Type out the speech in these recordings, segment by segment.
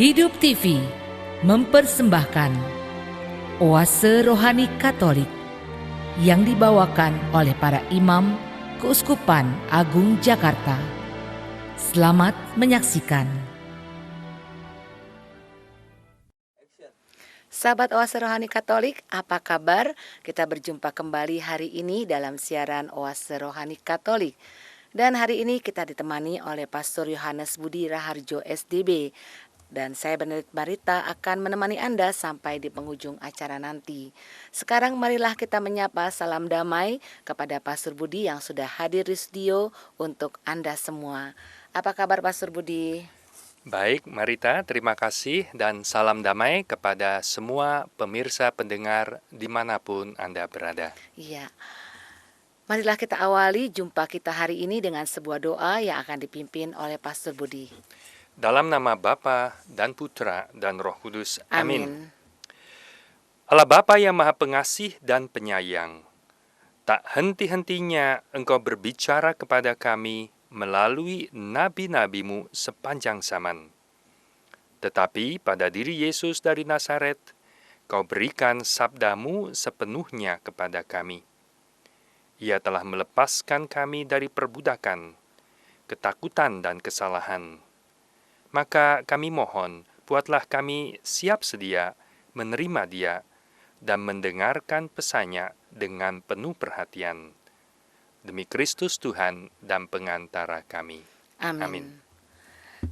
Hidup TV mempersembahkan Oase Rohani Katolik yang dibawakan oleh para imam Keuskupan Agung Jakarta. Selamat menyaksikan. Sahabat Oase Rohani Katolik, apa kabar? Kita berjumpa kembali hari ini dalam siaran Oase Rohani Katolik. Dan hari ini kita ditemani oleh Pastor Yohanes Budi Raharjo SDB. Dan saya Benedict Barita akan menemani Anda sampai di penghujung acara nanti. Sekarang marilah kita menyapa salam damai kepada Pastor Budi yang sudah hadir di studio untuk Anda semua. Apa kabar Pastor Budi? Baik, Marita, terima kasih dan salam damai kepada semua pemirsa pendengar dimanapun Anda berada. Iya. Marilah kita awali jumpa kita hari ini dengan sebuah doa yang akan dipimpin oleh Pastor Budi. Dalam nama Bapa dan Putra dan Roh Kudus. Amin. Amin. Allah Bapa yang Maha Pengasih dan Penyayang, tak henti-hentinya Engkau berbicara kepada kami melalui nabi-nabi-Mu sepanjang zaman. Tetapi pada diri Yesus dari Nazaret, Kau berikan sabda-Mu sepenuhnya kepada kami. Ia telah melepaskan kami dari perbudakan, ketakutan dan kesalahan. Maka kami mohon, buatlah kami siap sedia menerima Dia dan mendengarkan pesannya dengan penuh perhatian. Demi Kristus Tuhan dan pengantara kami. Amin.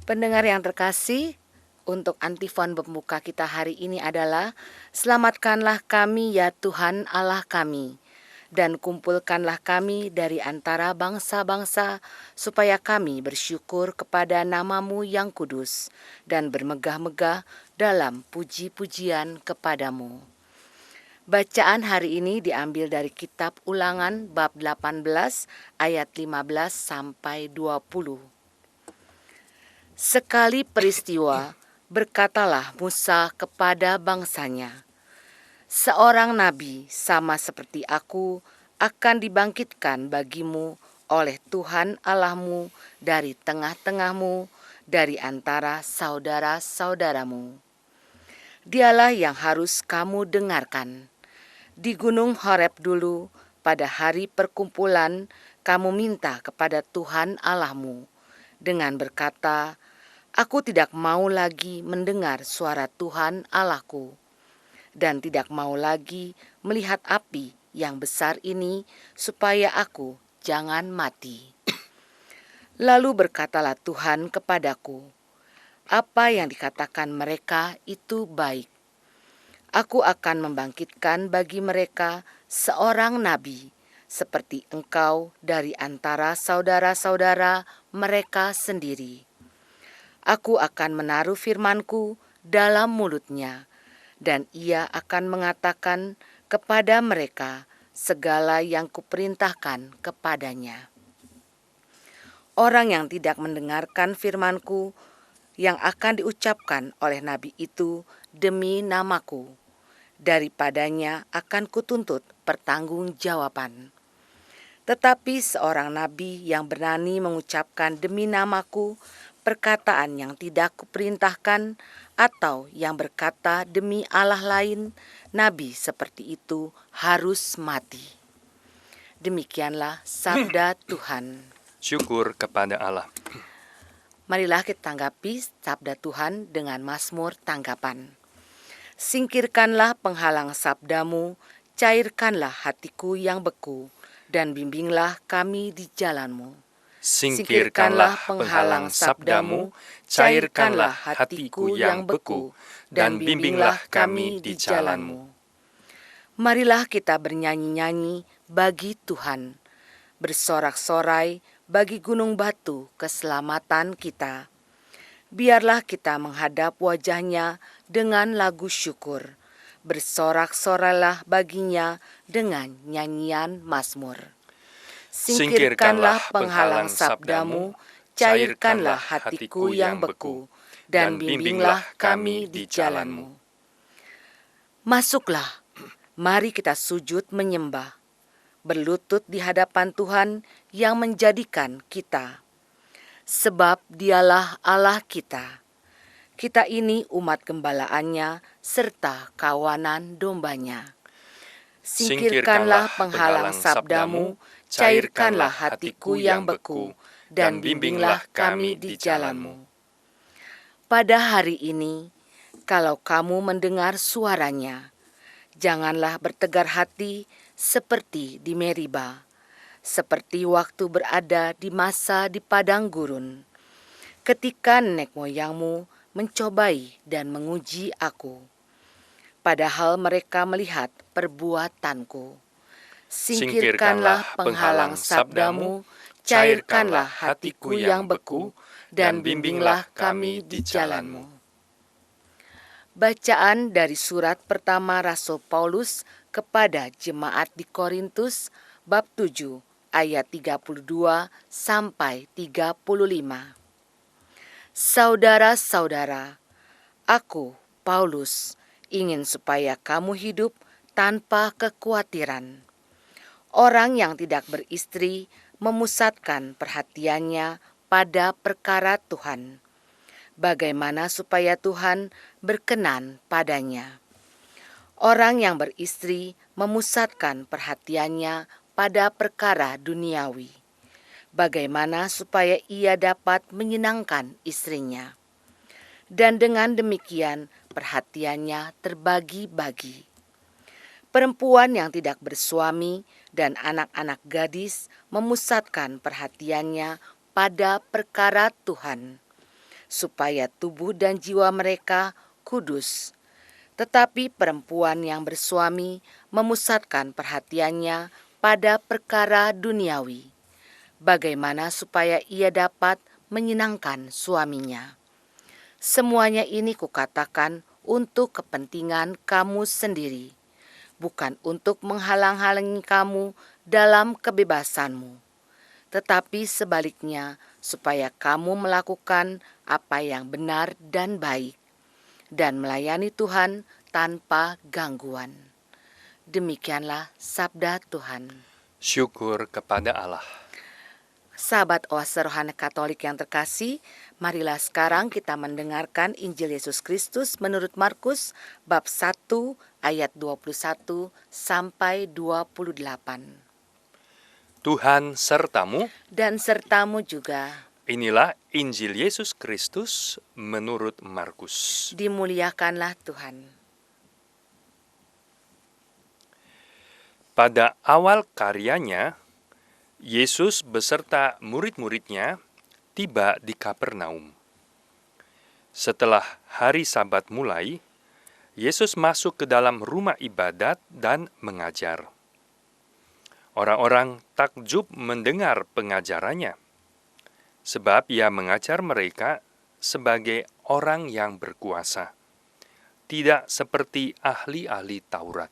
Pendengar yang terkasih, untuk antifon pembuka kita hari ini adalah selamatkanlah kami ya Tuhan Allah kami, dan kumpulkanlah kami dari antara bangsa-bangsa, supaya kami bersyukur kepada nama-Mu yang kudus, dan bermegah-megah dalam puji-pujian kepadamu. Bacaan hari ini diambil dari kitab Ulangan bab 18 ayat 15 sampai 20. Sekali peristiwa, berkatalah Musa kepada bangsanya, seorang nabi sama seperti aku akan dibangkitkan bagimu oleh Tuhan Allahmu dari tengah-tengahmu, dari antara saudara-saudaramu. Dialah yang harus kamu dengarkan. Di Gunung Horeb dulu, pada hari perkumpulan, kamu minta kepada Tuhan Allahmu dengan berkata, aku tidak mau lagi mendengar suara Tuhan Allahku, dan tidak mau lagi melihat api yang besar ini, supaya aku jangan mati. Lalu berkatalah Tuhan kepadaku, apa yang dikatakan mereka itu baik. Aku akan membangkitkan bagi mereka seorang nabi, seperti engkau dari antara saudara-saudara mereka sendiri. Aku akan menaruh firman-Ku dalam mulutnya, dan ia akan mengatakan kepada mereka segala yang kuperintahkan kepadanya. Orang yang tidak mendengarkan firman-Ku yang akan diucapkan oleh nabi itu demi nama-Ku, daripadanya akan kutuntut pertanggungjawaban. Tetapi seorang nabi yang berani mengucapkan demi nama-Ku perkataan yang tidak kuperintahkan, atau yang berkata demi Allah lain, nabi seperti itu harus mati. Demikianlah sabda Tuhan. Syukur kepada Allah. Marilah kita tanggapi sabda Tuhan dengan Mazmur tanggapan. Singkirkanlah penghalang sabdamu, cairkanlah hatiku yang beku, dan bimbinglah kami di jalanmu. Singkirkanlah penghalang sabdamu, cairkanlah hatiku yang beku, dan bimbinglah kami di jalanmu. Marilah kita bernyanyi-nyanyi bagi Tuhan, bersorak-sorai bagi gunung batu keselamatan kita. Biarlah kita menghadap wajahnya dengan lagu syukur, bersorak-sorailah baginya dengan nyanyian mazmur. Singkirkanlah penghalang sabdamu, cairkanlah hatiku yang beku, dan bimbinglah kami di jalanmu. Masuklah, mari kita sujud menyembah, berlutut di hadapan Tuhan yang menjadikan kita. Sebab Dialah Allah kita. Kita ini umat gembalaannya serta kawanan dombanya. Singkirkanlah penghalang sabdamu, cairkanlah hatiku yang beku, dan bimbinglah kami di jalanmu. Pada hari ini, kalau kamu mendengar suaranya, janganlah bertegar hati seperti di Meriba, seperti waktu berada di masa di padang gurun, ketika nenek moyangmu mencobai dan menguji aku. Padahal mereka melihat perbuatanku. Singkirkanlah penghalang sabdamu, cairkanlah hatiku yang beku, dan bimbinglah kami di jalanmu. Bacaan dari surat pertama Rasul Paulus kepada jemaat di Korintus, bab 7, ayat 32 sampai 35. Saudara-saudara, aku, Paulus, ingin supaya kamu hidup tanpa kekhawatiran. Orang yang tidak beristri memusatkan perhatiannya pada perkara Tuhan. Bagaimana supaya Tuhan berkenan padanya? Orang yang beristri memusatkan perhatiannya pada perkara duniawi. Bagaimana supaya ia dapat menyenangkan istrinya? Dan dengan demikian perhatiannya terbagi-bagi. Perempuan yang tidak bersuami dan anak-anak gadis memusatkan perhatiannya pada perkara Tuhan, supaya tubuh dan jiwa mereka kudus. Tetapi perempuan yang bersuami memusatkan perhatiannya pada perkara duniawi, bagaimana supaya ia dapat menyenangkan suaminya. Semuanya ini kukatakan untuk kepentingan kamu sendiri, bukan untuk menghalang-halangi kamu dalam kebebasanmu, tetapi sebaliknya supaya kamu melakukan apa yang benar dan baik, dan melayani Tuhan tanpa gangguan. Demikianlah sabda Tuhan. Syukur kepada Allah. Sahabat Oase Rohani Katolik yang terkasih, marilah sekarang kita mendengarkan Injil Yesus Kristus menurut Markus bab 1 ayat 21 sampai 28. Tuhan sertamu. Dan sertamu juga. Inilah Injil Yesus Kristus menurut Markus. Dimuliakanlah Tuhan. Pada awal karyanya, Yesus beserta murid-muridnya tiba di Kapernaum. Setelah hari Sabat mulai, Yesus masuk ke dalam rumah ibadat dan mengajar. Orang-orang takjub mendengar pengajarannya, sebab ia mengajar mereka sebagai orang yang berkuasa, tidak seperti ahli-ahli Taurat.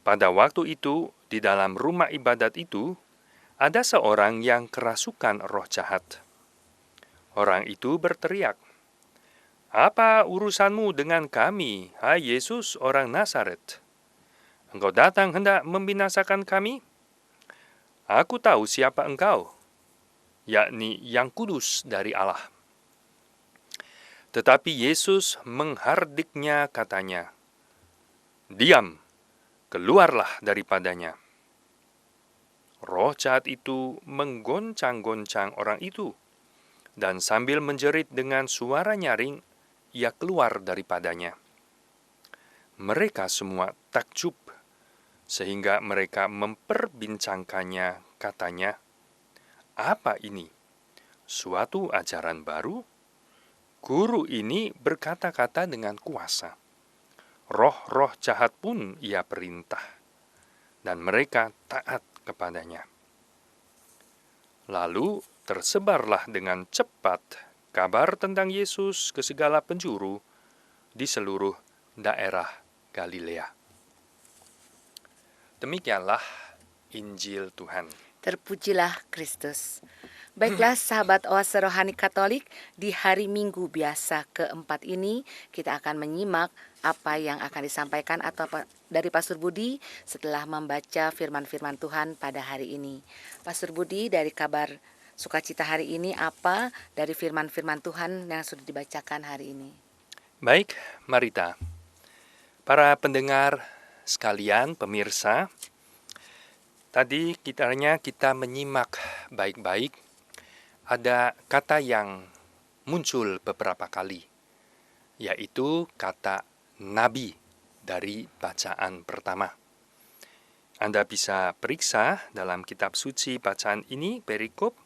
Pada waktu itu, di dalam rumah ibadat itu, ada seorang yang kerasukan roh jahat. Orang itu berteriak, "Apa urusanmu dengan kami, hai Yesus orang Nazaret? Engkau datang hendak membinasakan kami? Aku tahu siapa engkau, yakni yang kudus dari Allah." Tetapi Yesus menghardiknya katanya, "Diam, keluarlah daripadanya." Roh jahat itu menggoncang-goncang orang itu, dan sambil menjerit dengan suara nyaring, ia keluar daripadanya. Mereka semua takjub, sehingga mereka memperbincangkannya, katanya, "Apa ini? Suatu ajaran baru? Guru ini berkata-kata dengan kuasa. Roh-roh jahat pun ia perintah, dan mereka taat kepadanya." Lalu tersebarlah dengan cepat kabar tentang Yesus ke segala penjuru di seluruh daerah Galilea. Demikianlah Injil Tuhan. Terpujilah Kristus. Baiklah sahabat Oase Rohani Katolik, di hari Minggu biasa keempat ini kita akan menyimak apa yang akan disampaikan atau dari Pastor Budi setelah membaca firman-firman Tuhan pada hari ini. Pastor Budi dari kabar sukacita hari ini apa dari firman-firman Tuhan yang sudah dibacakan hari ini. Baik, Marita. Para pendengar sekalian, pemirsa, tadi kiranya kita menyimak baik-baik. Ada kata yang muncul beberapa kali, yaitu kata nabi dari bacaan pertama. Anda bisa periksa dalam kitab suci bacaan ini, perikop,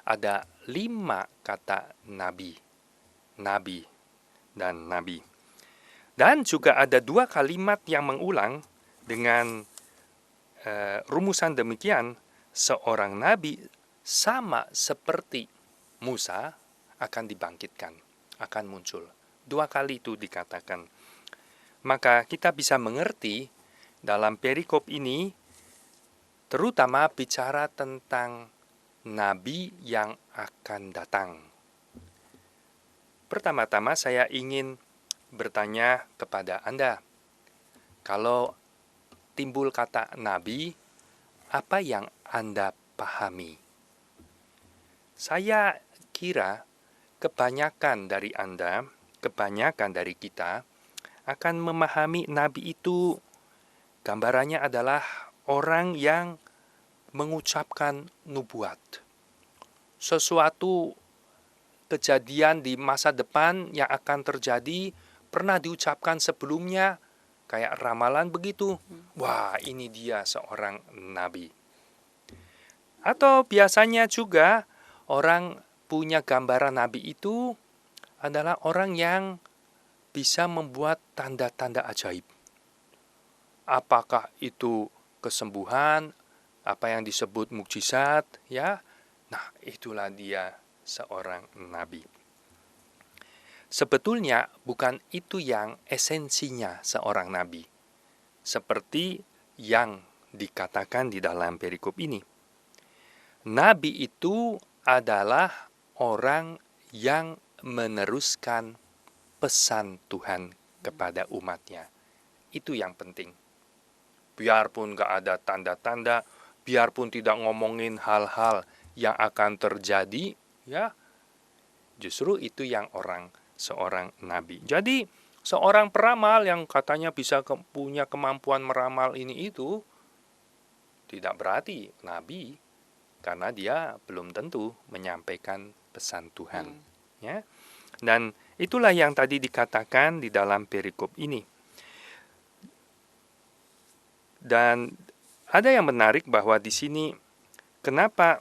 ada 5 kata nabi, nabi, dan nabi. Dan juga ada 2 kalimat yang mengulang dengan rumusan demikian, seorang nabi sama seperti Musa akan dibangkitkan, akan muncul. 2 kali itu dikatakan. Maka kita bisa mengerti dalam perikop ini, terutama bicara tentang nabi yang akan datang. Pertama-tama saya ingin bertanya kepada Anda, kalau timbul kata nabi, apa yang Anda pahami? Saya kira kebanyakan dari Anda, kebanyakan dari kita akan memahami nabi itu gambarannya adalah orang yang mengucapkan nubuat. Sesuatu kejadian di masa depan yang akan terjadi pernah diucapkan sebelumnya, kayak ramalan begitu. Wah, ini dia seorang nabi. Atau biasanya juga orang punya gambaran nabi itu adalah orang yang bisa membuat tanda-tanda ajaib. Apakah itu kesembuhan, apa yang disebut mukjizat, ya? Nah, itulah dia seorang nabi. Sebetulnya bukan itu yang esensinya seorang nabi, seperti yang dikatakan di dalam perikop ini. Nabi itu adalah orang yang meneruskan pesan Tuhan kepada umatnya. Itu yang penting. Biarpun gak ada tanda-tanda, biarpun tidak ngomongin hal-hal yang akan terjadi, ya, justru itu yang seorang nabi. Jadi seorang peramal yang katanya bisa punya kemampuan meramal ini itu tidak berarti nabi, karena dia belum tentu menyampaikan pesan Tuhan. Ya. Dan itulah yang tadi dikatakan di dalam perikop ini. Dan ada yang menarik bahwa di sini kenapa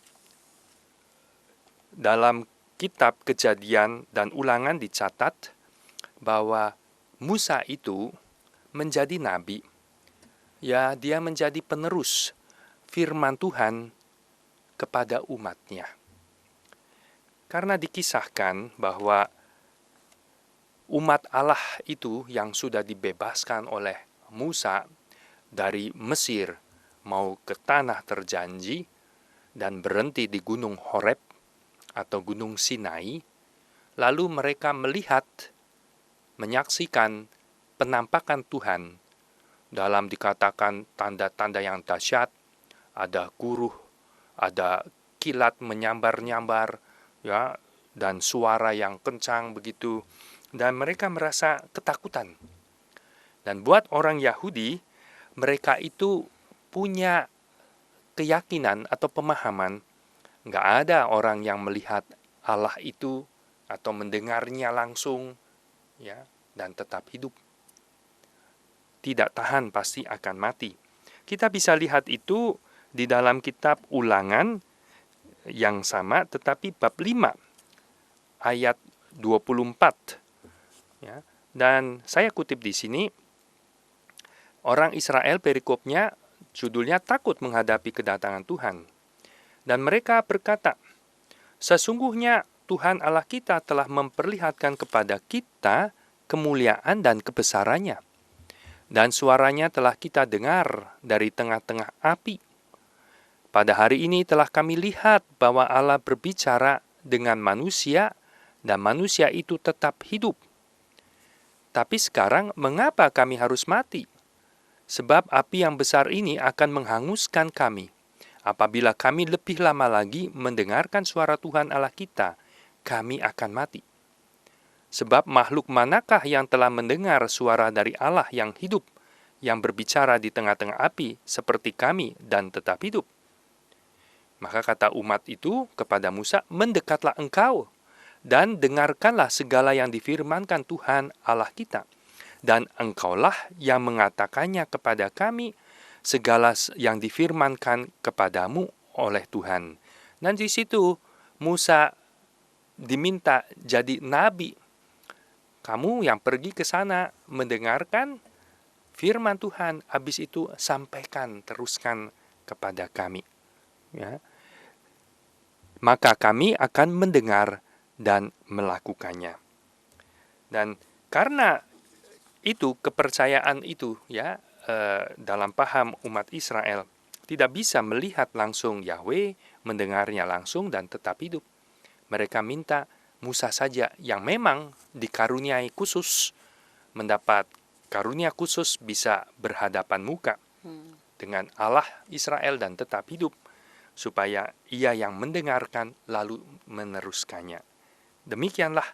dalam kitab Kejadian dan Ulangan dicatat bahwa Musa itu menjadi nabi. Ya, dia menjadi penerus firman Tuhan kepada umatnya. Karena dikisahkan bahwa umat Allah itu yang sudah dibebaskan oleh Musa dari Mesir mau ke tanah terjanji dan berhenti di Gunung Horeb atau Gunung Sinai, lalu mereka melihat, menyaksikan penampakan Tuhan dalam dikatakan tanda-tanda yang dahsyat, ada guruh, ada kilat menyambar-nyambar, ya, dan suara yang kencang begitu, dan mereka merasa ketakutan. Dan buat orang Yahudi, mereka itu punya keyakinan atau pemahaman, nggak ada orang yang melihat Allah itu atau mendengarnya langsung, ya, dan tetap hidup. Tidak tahan, pasti akan mati. Kita bisa lihat itu di dalam kitab Ulangan yang sama, tetapi bab 5 ayat 24. Ya, dan saya kutip di sini, orang Israel perikopnya judulnya takut menghadapi kedatangan Tuhan. Dan mereka berkata, sesungguhnya Tuhan Allah kita telah memperlihatkan kepada kita kemuliaan dan kebesarannya. Dan suaranya telah kita dengar dari tengah-tengah api. Pada hari ini telah kami lihat bahwa Allah berbicara dengan manusia dan manusia itu tetap hidup. Tapi sekarang mengapa kami harus mati? Sebab api yang besar ini akan menghanguskan kami. apabila kami lebih lama lagi mendengarkan suara Tuhan Allah kita, kami akan mati. Sebab makhluk manakah yang telah mendengar suara dari Allah yang hidup, yang berbicara di tengah-tengah api seperti kami dan tetap hidup? Maka kata umat itu kepada Musa, mendekatlah engkau dan dengarkanlah segala yang difirmankan Tuhan Allah kita. Dan engkaulah yang mengatakannya kepada kami, segala yang difirmankan kepadamu oleh Tuhan. Dan di situ Musa diminta jadi nabi. Kamu yang pergi ke sana mendengarkan firman Tuhan, habis itu sampaikan, teruskan kepada kami. Ya. Maka kami akan mendengar dan melakukannya. Dan karena itu, kepercayaan itu ya, dalam paham umat Israel tidak bisa melihat langsung Yahweh, mendengarnya langsung dan tetap hidup. Mereka minta Musa saja yang memang dikaruniai khusus, mendapat karunia khusus bisa berhadapan muka dengan Allah Israel dan tetap hidup, supaya ia yang mendengarkan lalu meneruskannya. Demikianlah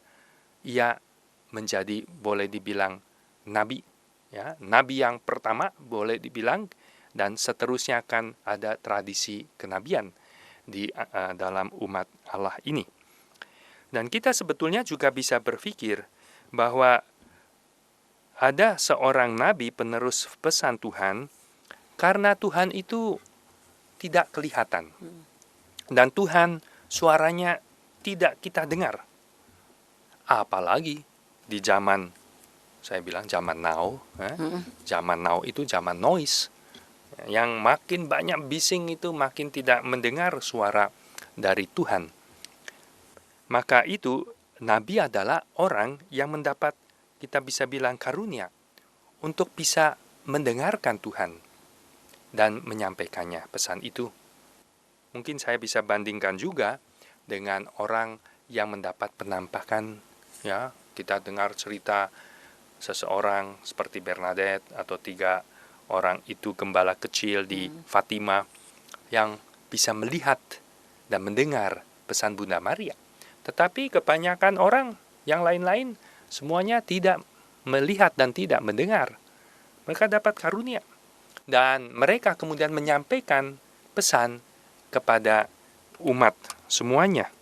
ia menjadi, boleh dibilang, nabi, ya, nabi yang pertama boleh dibilang, dan seterusnya akan ada tradisi kenabian di dalam umat Allah ini. Dan kita sebetulnya juga bisa berpikir bahwa ada seorang nabi penerus pesan Tuhan karena Tuhan itu tidak kelihatan. Dan Tuhan suaranya tidak kita dengar. Apalagi di zaman, saya bilang zaman now, zaman now itu zaman noise. Yang makin banyak bising itu makin tidak mendengar suara dari Tuhan. Maka itu, nabi adalah orang yang mendapat, kita bisa bilang, karunia untuk bisa mendengarkan Tuhan dan menyampaikannya pesan itu. Mungkin saya bisa bandingkan juga dengan orang yang mendapat penampakan. Ya, kita dengar cerita seseorang seperti Bernadette atau 3 orang itu gembala kecil di Fatima yang bisa melihat dan mendengar pesan Bunda Maria. Tetapi kebanyakan orang yang lain-lain semuanya tidak melihat dan tidak mendengar. Mereka dapat karunia. Dan mereka kemudian menyampaikan pesan kepada umat semuanya.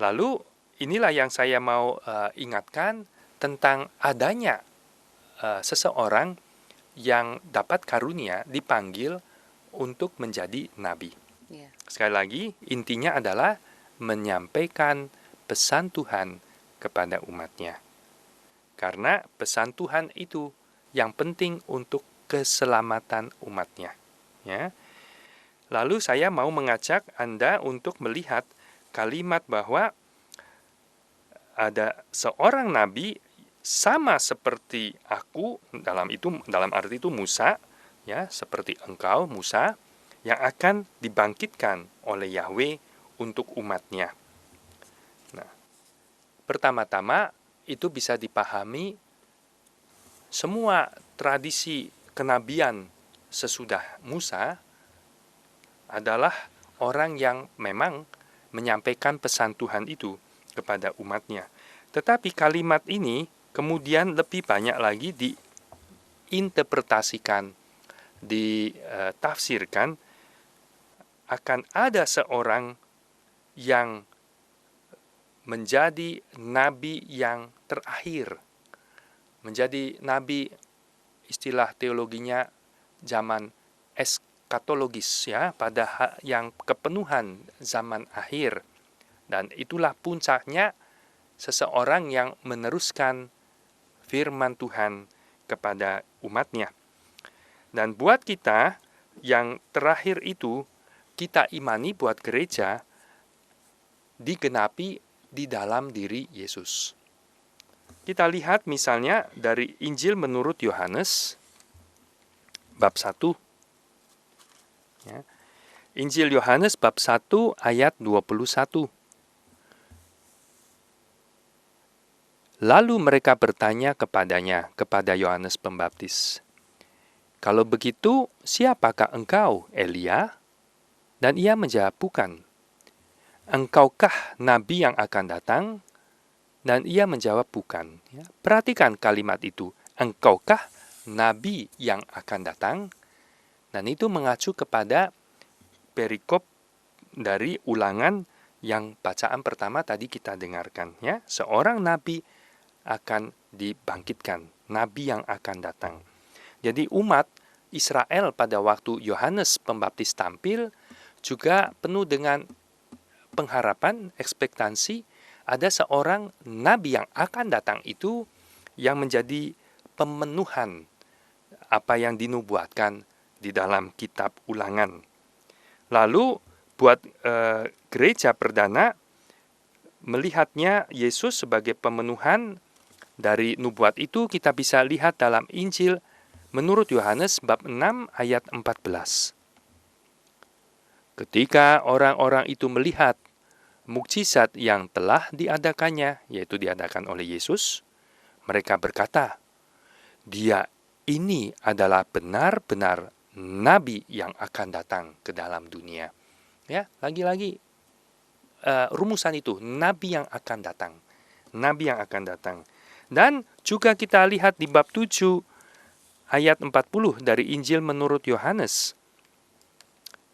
Lalu inilah yang saya mau ingatkan tentang adanya seseorang yang dapat karunia dipanggil untuk menjadi nabi. Sekali lagi, intinya adalah menyampaikan pesan Tuhan kepada umatnya. Karena pesan Tuhan itu yang penting untuk keselamatan umatnya. Ya. Lalu saya mau mengajak Anda untuk melihat kalimat bahwa ada seorang nabi sama seperti aku, dalam arti itu Musa, ya, seperti engkau Musa, yang akan dibangkitkan oleh Yahweh untuk umatnya. Nah, pertama-tama itu bisa dipahami semua tradisi kenabian sesudah Musa adalah orang yang memang menyampaikan pesan Tuhan itu kepada umatnya. Tetapi kalimat ini kemudian lebih banyak lagi diinterpretasikan, ditafsirkan akan ada seorang yang menjadi nabi yang terakhir, menjadi nabi, istilah teologinya zaman eskatologis, ya, pada yang kepenuhan zaman akhir. Dan itulah puncaknya seseorang yang meneruskan firman Tuhan kepada umatnya. Dan buat kita yang terakhir itu, kita imani buat gereja digenapi di dalam diri Yesus. Kita lihat misalnya dari Injil menurut Yohanes bab 1. Ya. Injil Yohanes bab 1 ayat 21. Lalu mereka bertanya kepadanya, kepada Yohanes Pembaptis, "Kalau begitu, siapakah engkau, Elia?" Dan ia menjawab, bukan. Engkaukah nabi yang akan datang? Dan ia menjawab, bukan. Ya, perhatikan kalimat itu. Engkaukah nabi yang akan datang? Dan itu mengacu kepada perikop dari Ulangan yang bacaan pertama tadi kita dengarkan. Ya, seorang nabi akan dibangkitkan, nabi yang akan datang. Jadi umat Israel pada waktu Yohanes Pembaptis tampil juga penuh dengan pengharapan, ekspektansi ada seorang nabi yang akan datang itu yang menjadi pemenuhan apa yang dinubuatkan di dalam kitab Ulangan. Lalu buat gereja perdana melihatnya Yesus sebagai pemenuhan dari nubuat itu, kita bisa lihat dalam Injil menurut Yohanes bab 6 ayat 14. Ketika orang-orang itu melihat mukjizat yang telah diadakannya, yaitu diadakan oleh Yesus, mereka berkata, "Dia ini adalah benar-benar nabi yang akan datang ke dalam dunia." Ya, lagi-lagi rumusan itu, nabi yang akan datang. Nabi yang akan datang. Dan juga kita lihat di bab 7 ayat 40 dari Injil menurut Yohanes,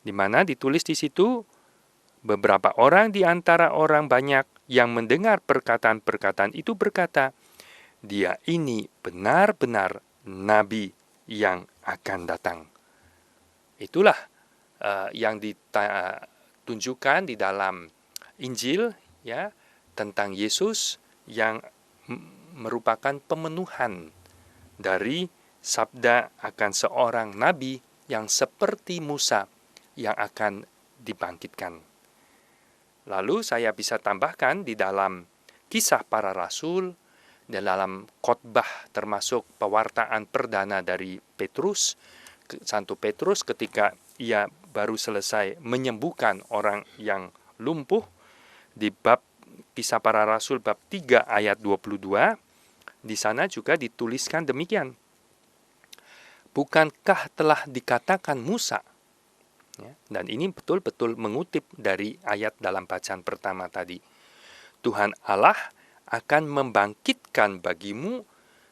di mana ditulis di situ, beberapa orang di antara orang banyak yang mendengar perkataan-perkataan itu berkata, "Dia ini benar-benar nabi yang akan datang." Itulah yang ditunjukkan di dalam Injil, ya, tentang Yesus yang merupakan pemenuhan dari sabda akan seorang nabi yang seperti Musa yang akan dibangkitkan. Lalu saya bisa tambahkan di dalam Kisah Para Rasul, dan dalam khotbah termasuk pewartaan perdana dari Petrus, Santo Petrus ketika ia baru selesai menyembuhkan orang yang lumpuh, di bab Kisah Para Rasul bab 3 ayat 22, di sana juga dituliskan demikian. Bukankah telah dikatakan Musa? Ya, dan ini betul-betul mengutip dari ayat dalam bacaan pertama tadi. Tuhan Allah akan membangkitkan bagimu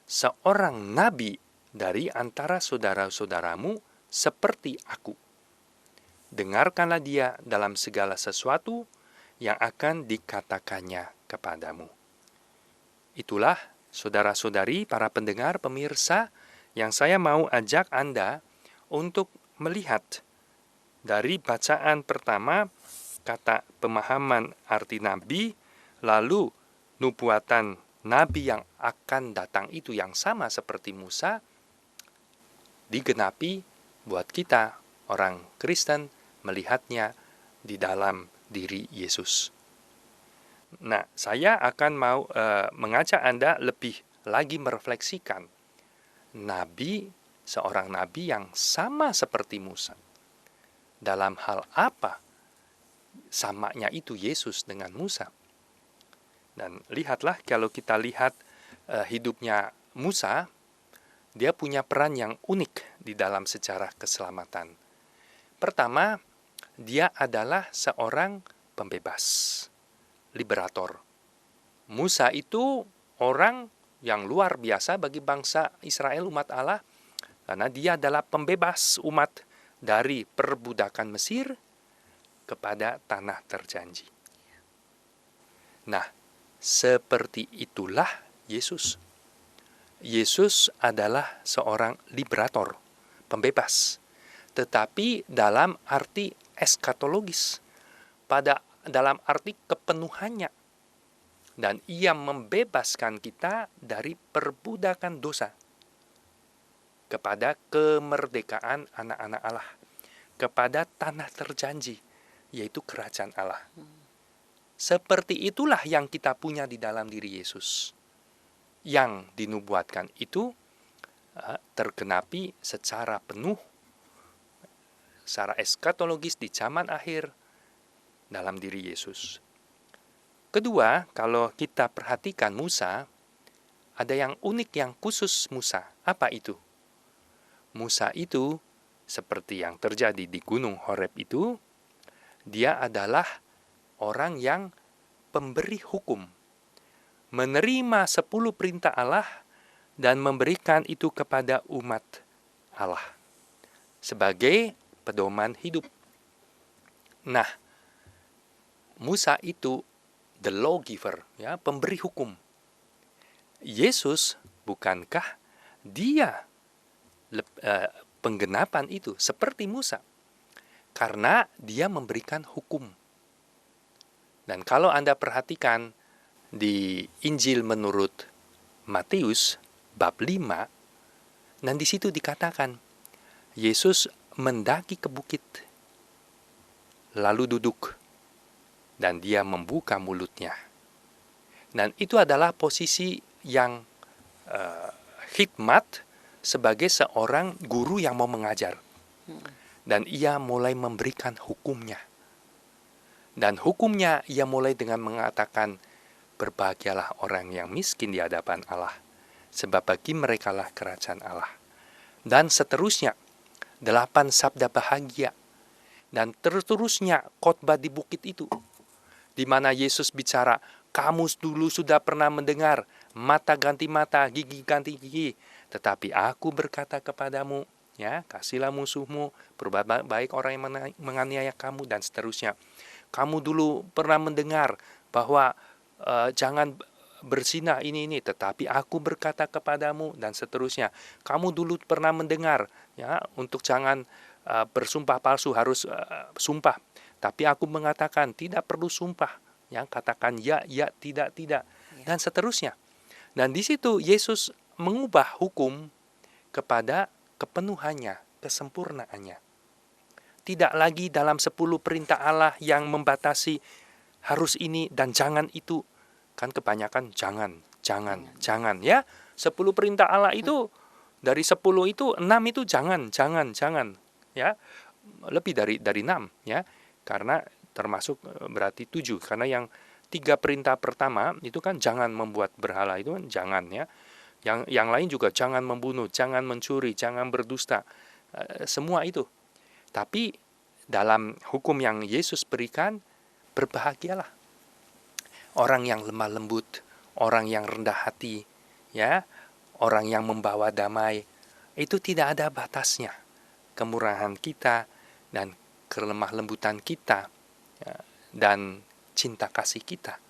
seorang nabi dari antara saudara-saudaramu seperti aku. Dengarkanlah dia dalam segala sesuatu yang akan dikatakannya kepadamu. Itulah saudara-saudari, para pendengar, pemirsa, yang saya mau ajak Anda untuk melihat dari bacaan pertama, kata pemahaman arti nabi, lalu nubuatan nabi yang akan datang itu yang sama seperti Musa, digenapi buat kita, orang Kristen, melihatnya di dalam diri Yesus. Nah, saya akan mau mengajak Anda lebih lagi merefleksikan nabi, seorang nabi yang sama seperti Musa. Dalam hal apa samanya itu Yesus dengan Musa? Dan lihatlah, kalau kita lihat hidupnya Musa, dia punya peran yang unik di dalam sejarah keselamatan. Pertama, dia adalah seorang pembebas, liberator. Musa itu orang yang luar biasa bagi bangsa Israel, umat Allah, karena dia adalah pembebas umat dari perbudakan Mesir kepada tanah terjanji. Nah, seperti itulah Yesus. Yesus adalah seorang liberator, pembebas, tetapi dalam arti eskatologis, dalam arti kepenuhannya. Dan ia membebaskan kita dari perbudakan dosa kepada kemerdekaan anak-anak Allah, kepada tanah terjanji, yaitu kerajaan Allah. Seperti itulah yang kita punya di dalam diri Yesus. Yang dinubuatkan itu tergenapi secara penuh, secara eskatologis di zaman akhir dalam diri Yesus. Kedua, kalau kita perhatikan Musa, ada yang unik, yang khusus Musa. Apa itu? Musa itu, seperti yang terjadi di Gunung Horeb itu, Dia adalah orang yang pemberi hukum, menerima 10 perintah Allah dan memberikan itu kepada umat Allah sebagai pedoman hidup. Nah, Musa itu the lawgiver, ya, pemberi hukum. Yesus, bukankah dia penggenapan itu seperti Musa? Karena dia memberikan hukum. Dan kalau Anda perhatikan di Injil menurut Matius bab 5, dan di situ dikatakan Yesus mendaki ke bukit, lalu duduk, dan dia membuka mulutnya. Dan itu adalah posisi yang hikmat sebagai seorang guru yang mau mengajar. Dan ia mulai memberikan hukumnya. Dan hukumnya ia mulai dengan mengatakan, berbahagialah orang yang miskin di hadapan Allah, sebab bagi merekalah kerajaan Allah. Dan seterusnya, 8 sabda bahagia. Dan terus-terusnya khotbah di bukit itu, di mana Yesus bicara, kamu dulu sudah pernah mendengar, mata ganti mata, gigi ganti gigi. Tetapi aku berkata kepadamu, ya, kasihlah musuhmu, perbuat baik orang yang menganiaya kamu, dan seterusnya. Kamu dulu pernah mendengar bahwa jangan berzina ini, tetapi aku berkata kepadamu, dan seterusnya. Kamu dulu pernah mendengar, ya, untuk jangan bersumpah palsu, harus sumpah. Tapi aku mengatakan tidak perlu sumpah, ya, katakan ya, tidak, dan seterusnya. Dan di situ Yesus mengubah hukum kepada kepenuhannya, kesempurnaannya. Tidak lagi dalam 10 perintah Allah yang membatasi harus ini dan jangan itu. Kan kebanyakan jangan, ya. 10 perintah Allah itu, dari 10 itu 6 itu jangan, ya. Lebih dari 6, ya. Karena termasuk berarti 7, karena yang 3 perintah pertama itu kan jangan membuat berhala, itu kan jangan, ya. Yang lain juga jangan membunuh, jangan mencuri, jangan berdusta, semua itu. Tapi dalam hukum yang Yesus berikan, berbahagialah orang yang lemah lembut, orang yang rendah hati, ya, orang yang membawa damai. Itu tidak ada batasnya. Kemurahan kita dan kelemah lembutan kita, ya, dan cinta kasih kita.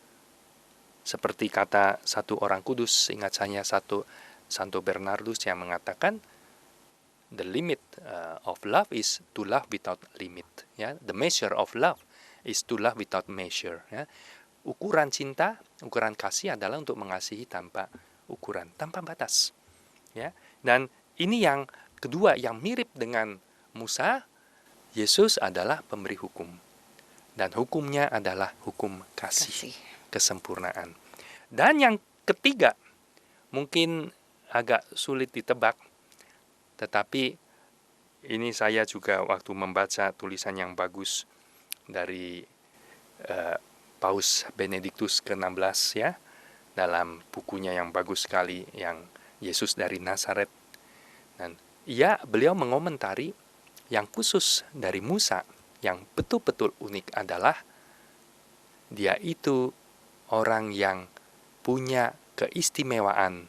Seperti kata satu orang kudus, ingat saya Santo Bernardus yang mengatakan, the limit of love is to love without limit. Ya, the measure of love is to love without measure. Ya, ukuran cinta, ukuran kasih adalah untuk mengasihi tanpa ukuran, tanpa batas. Ya, dan ini yang kedua yang mirip dengan Musa. Yesus adalah pemberi hukum, dan hukumnya adalah hukum kasih. Kesempurnaan. Dan yang ketiga, mungkin agak sulit ditebak, tetapi ini saya juga waktu membaca tulisan yang bagus dari Paus Benediktus ke-16, ya, dalam bukunya yang bagus sekali, yang Yesus dari Nazaret. Dan beliau mengomentari yang khusus dari Musa, yang betul-betul unik adalah dia itu orang yang punya keistimewaan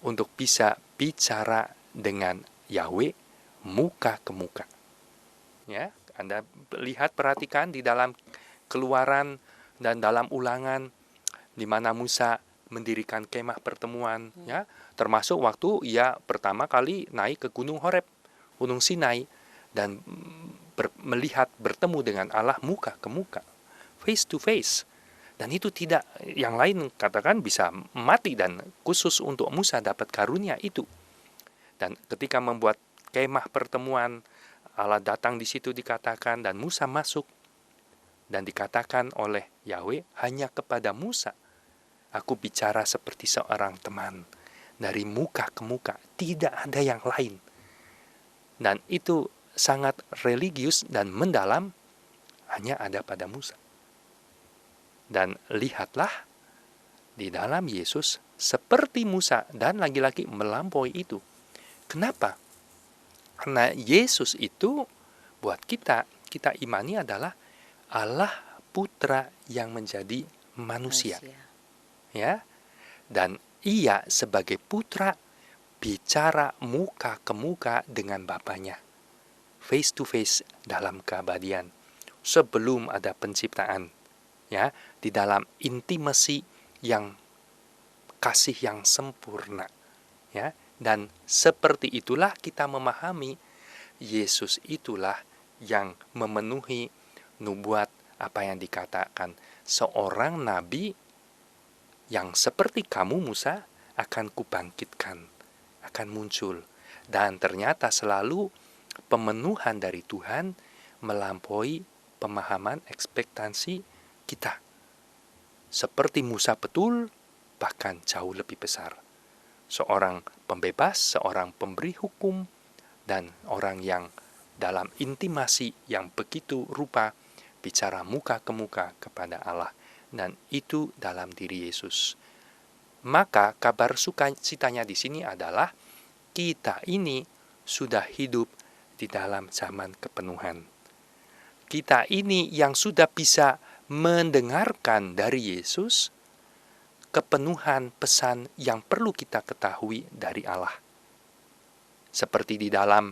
untuk bisa bicara dengan Yahweh muka ke muka. Ya, Anda lihat, perhatikan di dalam Keluaran dan dalam Ulangan, di mana Musa mendirikan kemah pertemuan, ya, termasuk waktu ia pertama kali naik ke Gunung Horeb, Gunung Sinai, dan melihat bertemu dengan Allah muka ke muka, face to face. Dan itu tidak, yang lain katakan bisa mati, dan khusus untuk Musa dapat karunia itu. Dan ketika membuat kemah pertemuan, Allah datang di situ dikatakan, dan Musa masuk, dan dikatakan oleh Yahweh hanya kepada Musa, aku bicara seperti seorang teman, dari muka ke muka, tidak ada yang lain. Dan itu sangat religius dan mendalam, hanya ada pada Musa. Dan lihatlah, di dalam Yesus seperti Musa, dan lagi-lagi melampaui itu. Kenapa? Karena Yesus itu buat kita imani adalah Allah Putra yang menjadi manusia. Ya. Dan ia sebagai putra bicara muka ke muka dengan Bapanya, face to face dalam keabadian, sebelum ada penciptaan, ya, di dalam intimasi yang kasih yang sempurna, ya. Dan seperti itulah kita memahami Yesus itulah yang memenuhi nubuat apa yang dikatakan, seorang nabi yang seperti kamu Musa akan kubangkitkan, akan muncul. Dan ternyata selalu pemenuhan dari Tuhan melampaui pemahaman ekspektasi kita. Seperti Musa betul, bahkan jauh lebih besar. Seorang pembebas, seorang pemberi hukum, dan orang yang dalam intimasi yang begitu rupa bicara muka ke muka kepada Allah. Dan itu dalam diri Yesus. Maka kabar sukacitanya di sini adalah kita ini sudah hidup di dalam zaman kepenuhan. Kita ini yang sudah bisa mendengarkan dari Yesus kepenuhan pesan yang perlu kita ketahui dari Allah. Seperti di dalam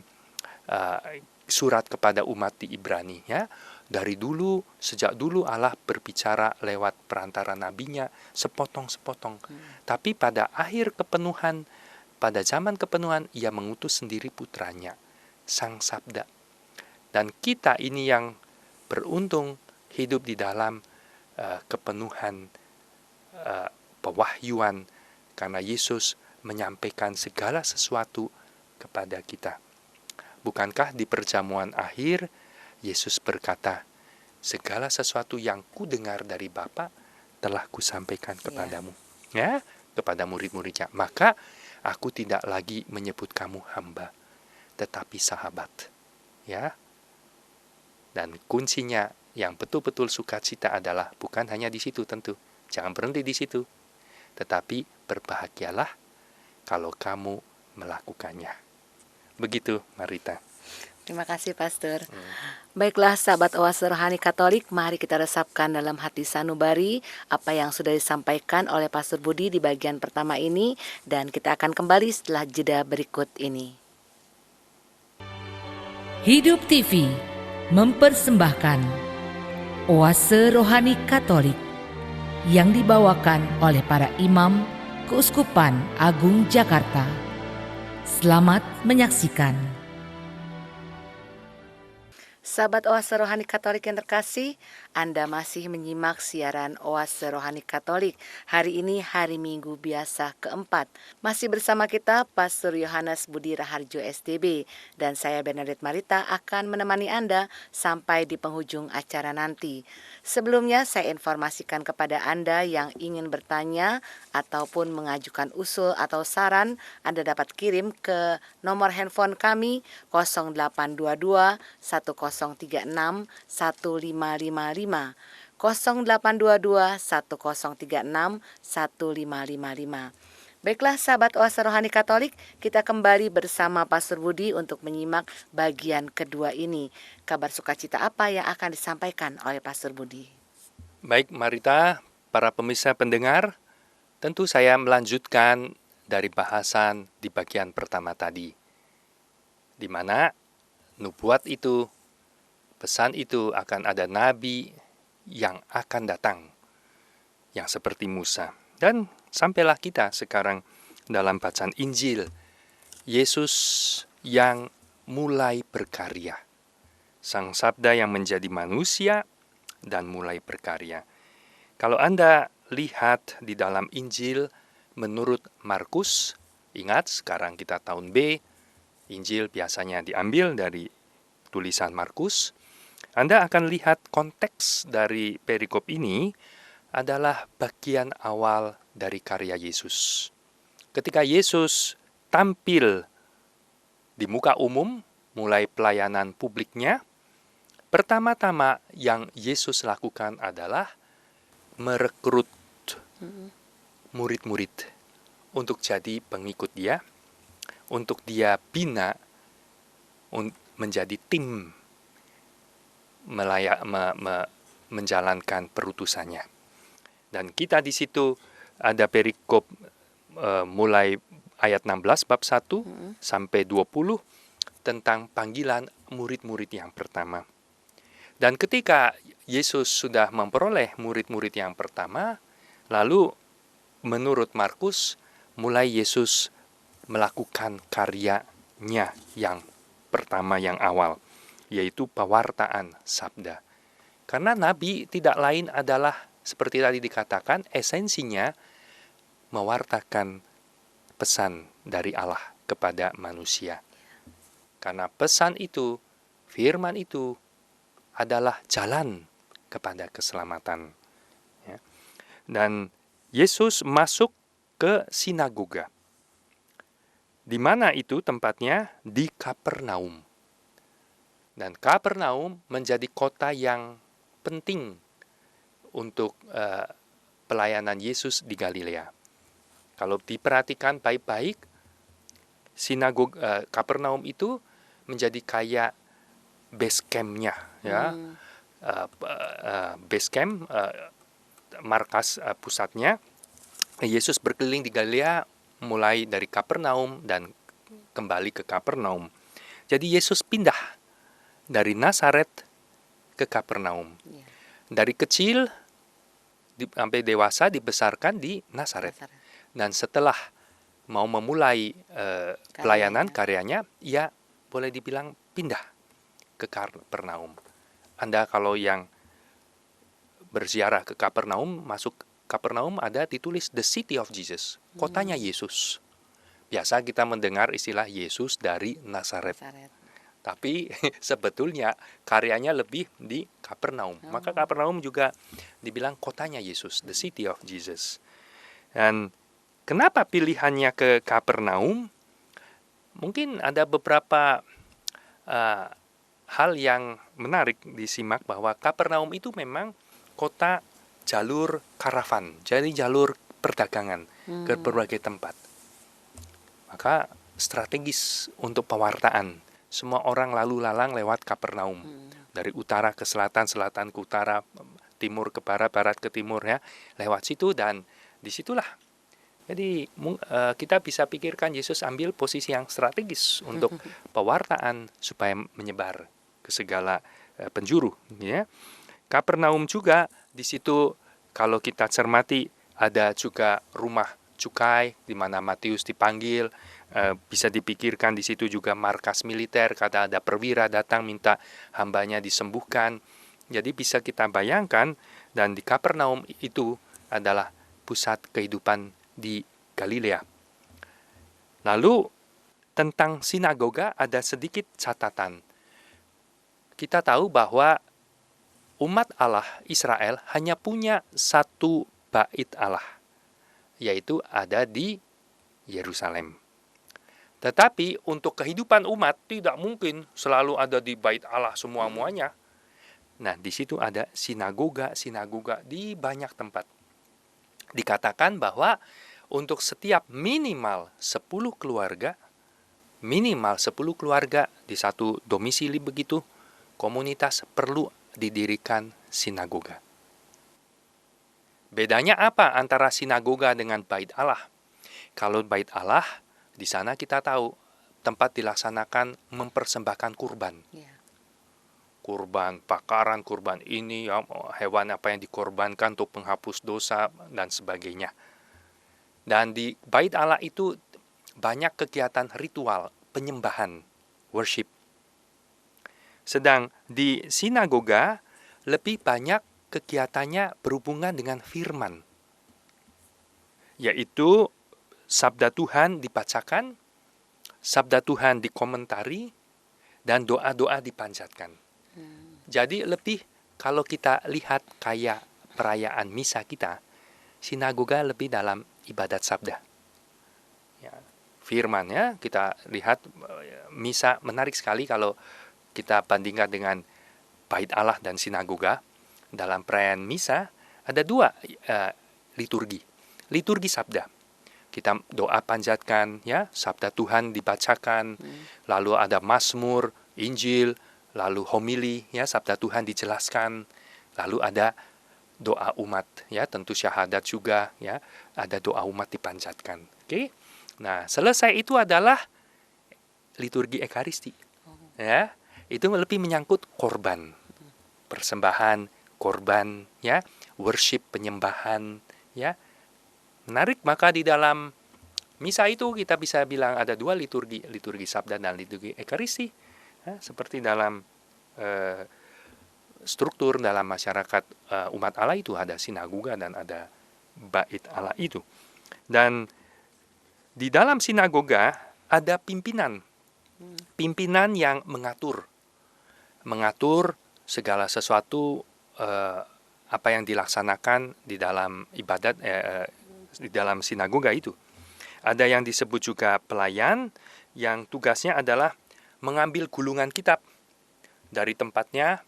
surat kepada umat di Ibrani, ya. Dari dulu, sejak dulu Allah berbicara lewat perantara nabinya sepotong-sepotong. Tapi pada akhir kepenuhan, pada zaman kepenuhan, ia mengutus sendiri putranya, Sang Sabda. Dan kita ini yang beruntung hidup di dalam kepenuhan pewahyuan, karena Yesus menyampaikan segala sesuatu kepada kita. Bukankah di perjamuan akhir Yesus berkata, segala sesuatu yang ku dengar dari Bapa telah kusampaikan kepadamu, ya, kepada murid-muridnya. Maka aku tidak lagi menyebut kamu hamba, tetapi sahabat, ya. Dan kuncinya yang betul-betul sukacita adalah bukan hanya di situ tentu, jangan berhenti di situ, tetapi berbahagialah kalau kamu melakukannya. Begitu, Marita. Terima kasih, Pastor. Baiklah, sahabat Oase Rohani Katolik, mari kita resapkan dalam hati sanubari apa yang sudah disampaikan oleh Pastor Budi di bagian pertama ini, dan kita akan kembali setelah jeda berikut ini. Hidup TV mempersembahkan Oase Rohani Katolik yang dibawakan oleh para imam Keuskupan Agung Jakarta. Selamat menyaksikan. Sahabat Oase Rohani Katolik yang terkasih, Anda masih menyimak siaran Oase Rohani Katolik. Hari ini hari Minggu biasa keempat. Masih bersama kita Pastor Yohanes Budi Raharjo SDB, dan saya Bernadette Marita akan menemani Anda sampai di penghujung acara nanti. Sebelumnya saya informasikan kepada Anda yang ingin bertanya ataupun mengajukan usul atau saran, Anda dapat kirim ke nomor handphone kami 0822 1036 1555, 0822 1036 1555. Baiklah sahabat Oase Rohani Katolik, kita kembali bersama Pastor Budi untuk menyimak bagian kedua ini. Kabar sukacita apa yang akan disampaikan oleh Pastor Budi? Baik, Marita, para pemirsa pendengar, tentu saya melanjutkan dari bahasan di bagian pertama tadi, di mana nubuat itu, pesan itu akan ada nabi yang akan datang, yang seperti Musa. Dan sampailah kita sekarang dalam bacaan Injil, Yesus yang mulai berkarya. Sang Sabda yang menjadi manusia dan mulai berkarya. Kalau Anda lihat di dalam Injil menurut Markus, ingat sekarang kita tahun B, Injil biasanya diambil dari tulisan Markus. Anda akan lihat konteks dari perikop ini adalah bagian awal dari karya Yesus. Ketika Yesus tampil di muka umum, mulai pelayanan publiknya, pertama-tama yang Yesus lakukan adalah merekrut murid-murid untuk jadi pengikut dia, untuk dia bina menjadi tim menjalankan perutusannya. Dan kita di situ ada perikop mulai ayat 16 bab 1 sampai 20 tentang panggilan murid-murid yang pertama. Dan ketika Yesus sudah memperoleh murid-murid yang pertama, lalu menurut Markus, mulai Yesus melakukan karyanya yang pertama, yang awal, yaitu pewartaan sabda. Karena nabi tidak lain adalah, seperti tadi dikatakan, esensinya mewartakan pesan dari Allah kepada manusia. Karena pesan itu, firman itu adalah jalan kepada keselamatan. Ya. Dan Yesus masuk ke sinagoga. Di mana itu tempatnya? Di Kapernaum. Dan Kapernaum menjadi kota yang penting untuk pelayanan Yesus di Galilea. Kalau diperhatikan baik-baik, sinagoga Kapernaum itu menjadi kayak base camp-nya, ya. Base camp, markas pusatnya. Yesus berkeliling di Galilea mulai dari Kapernaum dan kembali ke Kapernaum. Jadi Yesus pindah dari Nazaret ke Kapernaum. Dari kecil sampai dewasa dibesarkan di Nazaret. Dan setelah mau memulai pelayanan karyanya, ia boleh dibilang pindah ke Kapernaum. Anda kalau yang berziarah ke Kapernaum, masuk Kapernaum ada ditulis The City of Jesus, kotanya Yesus. Biasa kita mendengar istilah Yesus dari Nazaret. Tapi sebetulnya karyanya lebih di Kapernaum. Maka Kapernaum juga dibilang kotanya Yesus, the city of Jesus. Dan kenapa pilihannya ke Kapernaum? Mungkin ada beberapa hal yang menarik disimak, bahwa Kapernaum itu memang kota jalur karavan, jadi jalur perdagangan ke berbagai tempat. Maka strategis untuk pewartaan. Semua orang lalu lalang lewat Kapernaum. Dari utara ke selatan, selatan ke utara, timur ke barat, barat ke timur, ya, lewat situ. Dan disitulah. Jadi kita bisa pikirkan Yesus ambil posisi yang strategis untuk pewartaan supaya menyebar ke segala penjuru. Ya. Kapernaum juga di situ, kalau kita cermati, ada juga rumah cukai di mana Matius dipanggil. Bisa dipikirkan di situ juga markas militer, kata ada perwira datang minta hambanya disembuhkan. Jadi bisa kita bayangkan, dan di Kapernaum itu adalah pusat kehidupan di Galilea. Lalu tentang sinagoga ada sedikit catatan. Kita tahu bahwa umat Allah Israel hanya punya satu bait Allah, yaitu ada di Yerusalem. Tetapi untuk kehidupan umat tidak mungkin selalu ada di bait Allah semua-muanya. Nah, di situ ada sinagoga di banyak tempat. Dikatakan bahwa untuk setiap minimal 10 keluarga di satu domisili begitu, komunitas perlu didirikan sinagoga. Bedanya apa antara sinagoga dengan bait Allah? Kalau bait Allah, di sana kita tahu tempat dilaksanakan mempersembahkan kurban. Kurban bakaran, kurban ini, ya, hewan apa yang dikorbankan untuk penghapus dosa dan sebagainya. Dan di bait Allah itu banyak kegiatan ritual, penyembahan, worship. Sedang di sinagoga lebih banyak kegiatannya berhubungan dengan firman, yaitu sabda Tuhan dibacakan, sabda Tuhan dikomentari, dan doa-doa dipanjatkan. Jadi lebih, kalau kita lihat kayak perayaan misa kita, sinagoga lebih dalam ibadat sabda. Ya, firmannya kita lihat misa menarik sekali kalau kita bandingkan dengan bait Allah dan sinagoga. Dalam perayaan misa ada dua liturgi sabda. Kita doa panjatkan, ya, sabda Tuhan dibacakan, lalu ada mazmur, Injil, lalu homili, ya, sabda Tuhan dijelaskan, Lalu ada doa umat, ya, tentu syahadat juga, ya, ada doa umat dipanjatkan. Oke. Nah, selesai itu adalah liturgi Ekaristi. Ya, itu lebih menyangkut korban, persembahan, korban, ya, worship, penyembahan, ya. Menarik, maka di dalam misa itu kita bisa bilang ada dua liturgi, liturgi sabda dan liturgi Ekaristi. Ya, seperti dalam struktur dalam masyarakat umat Allah itu ada sinagoga dan ada bait Allah itu. Dan di dalam sinagoga ada pimpinan yang mengatur segala sesuatu apa yang dilaksanakan di dalam ibadat di dalam sinagoga itu. Ada yang disebut juga pelayan yang tugasnya adalah mengambil gulungan kitab dari tempatnya,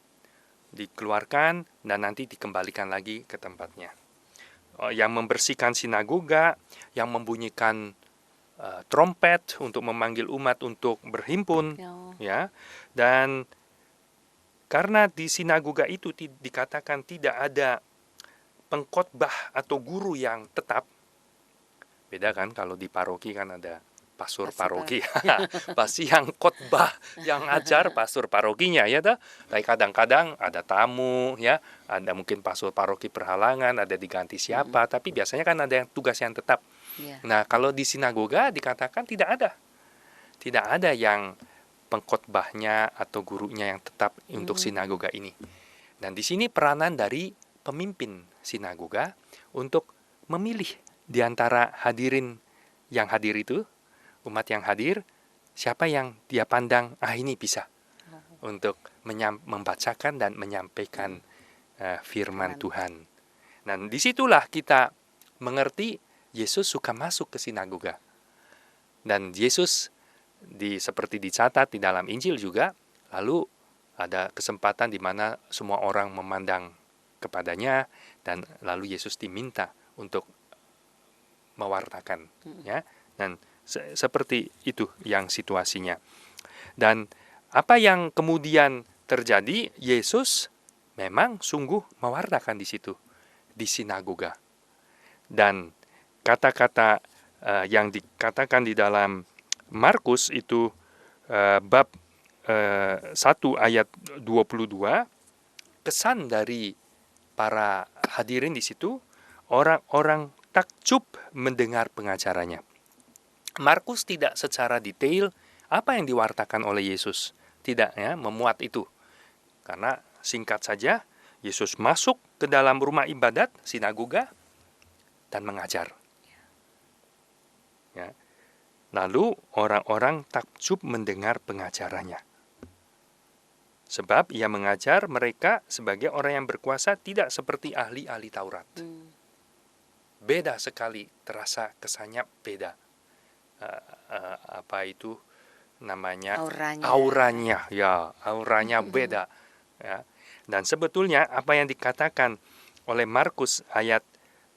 dikeluarkan dan nanti dikembalikan lagi ke tempatnya. Yang membersihkan sinagoga, yang membunyikan trompet untuk memanggil umat untuk berhimpun, ya. Dan karena di sinagoga itu dikatakan tidak ada pengkhotbah atau guru yang tetap. Beda kan kalau di paroki kan ada pastor paroki. Pasti yang khotbah, yang ajar pastor parokinya, ya toh. Tapi kadang-kadang ada tamu, ya, ada mungkin pastor paroki berhalangan, ada diganti siapa, tapi biasanya kan ada yang tugas yang tetap. Nah, kalau di sinagoga dikatakan tidak ada yang pengkhotbahnya atau gurunya yang tetap untuk sinagoga ini. Dan di sini peranan dari pemimpin sinagoga untuk memilih di antara hadirin yang hadir itu, umat yang hadir, siapa yang dia pandang ini bisa untuk membacakan dan menyampaikan firman Tuhan. Dan disitulah kita mengerti Yesus suka masuk ke sinagoga. Dan Yesus seperti dicatat di dalam Injil juga, lalu ada kesempatan di mana semua orang memandang kepadanya dan lalu Yesus diminta untuk mewartakan, ya. Dan seperti itu yang situasinya. Dan apa yang kemudian terjadi, Yesus memang sungguh mewartakan di situ, di sinagoga. Dan kata-kata yang dikatakan di dalam Markus itu bab 1 ayat 22, kesan dari para hadirin di situ, orang-orang takjub mendengar pengajarannya. Markus tidak secara detail apa yang diwartakan oleh Yesus, tidak, ya, memuat itu. Karena singkat saja, Yesus masuk ke dalam rumah ibadat, sinagoga, dan mengajar. Ya. Lalu orang-orang takjub mendengar pengajarannya. Sebab ia mengajar mereka sebagai orang yang berkuasa, tidak seperti ahli-ahli Taurat. Beda sekali, terasa kesannya beda. Apa itu namanya? Auranya, ya, auranya beda. Ya. Dan sebetulnya apa yang dikatakan oleh Markus ayat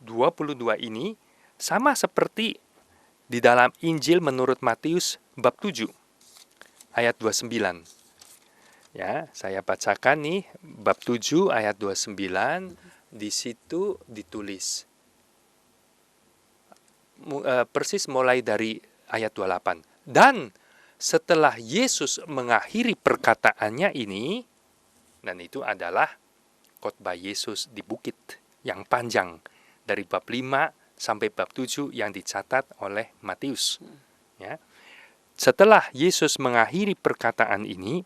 22 ini sama seperti di dalam Injil menurut Matius bab 7 ayat 29. Ya, saya bacakan nih bab 7 ayat 29, di situ ditulis persis mulai dari ayat 28. Dan setelah Yesus mengakhiri perkataannya ini, dan itu adalah khotbah Yesus di bukit yang panjang dari bab 5 sampai bab 7 yang dicatat oleh Matius. Ya. Setelah Yesus mengakhiri perkataan ini,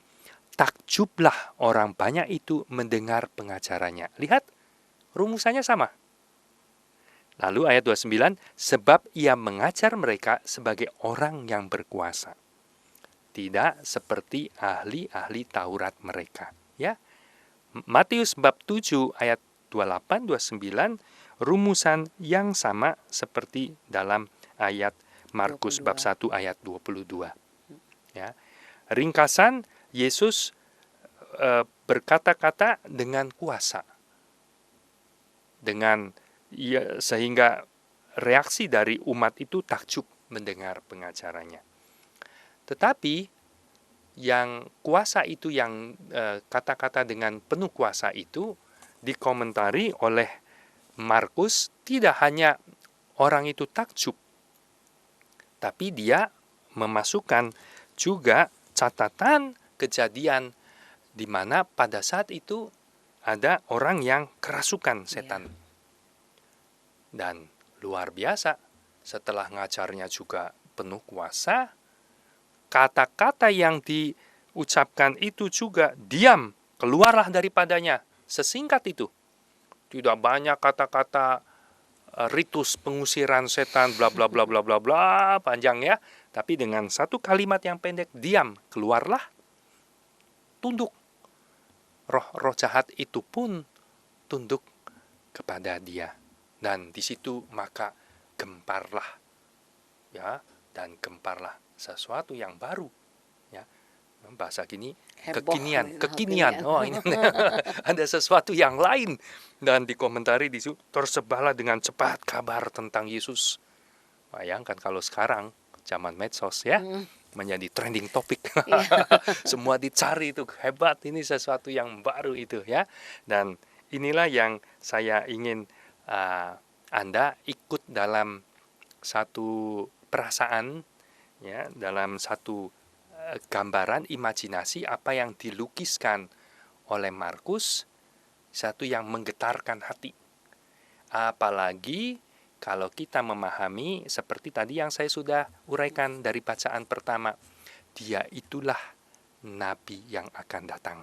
takjublah orang banyak itu mendengar pengajarannya. Lihat, rumusannya sama. Lalu ayat 29, sebab ia mengajar mereka sebagai orang yang berkuasa, tidak seperti ahli-ahli Taurat mereka. Ya. Matius bab 7 ayat 28, 29, rumusan yang sama seperti dalam ayat Markus bab 1 ayat 22. Ya. Ringkasan, Yesus berkata-kata dengan kuasa. Sehingga reaksi dari umat itu takjub mendengar pengajarannya. Tetapi yang kuasa itu, yang kata-kata dengan penuh kuasa itu dikomentari oleh Markus, tidak hanya orang itu takjub, tapi dia memasukkan juga catatan kejadian di mana pada saat itu ada orang yang kerasukan setan. Dan luar biasa, setelah ngajarnya juga penuh kuasa, kata-kata yang diucapkan itu juga diam, keluarlah daripadanya, sesingkat itu. Tidak banyak kata-kata ritus pengusiran setan bla bla bla bla bla bla panjang ya, tapi dengan satu kalimat yang pendek, diam, keluarlah, tunduk. Roh-roh jahat itu pun tunduk kepada dia, dan di situ maka gemparlah, ya, dan gemparlah sesuatu yang baru, ya, bahasa gini, kekinian. Oh, ini ada sesuatu yang lain, dan dikomentari di situ, tersebarlah dengan cepat kabar tentang Yesus. Bayangkan kalau sekarang zaman medsos ya, menjadi trending topik. Semua dicari, itu hebat, ini sesuatu yang baru itu ya. Dan inilah yang saya ingin Anda ikut dalam satu perasaan ya, dalam satu gambaran imajinasi apa yang dilukiskan oleh Markus, satu yang menggetarkan hati. Apalagi kalau kita memahami seperti tadi yang saya sudah uraikan dari bacaan pertama, dia itulah nabi yang akan datang,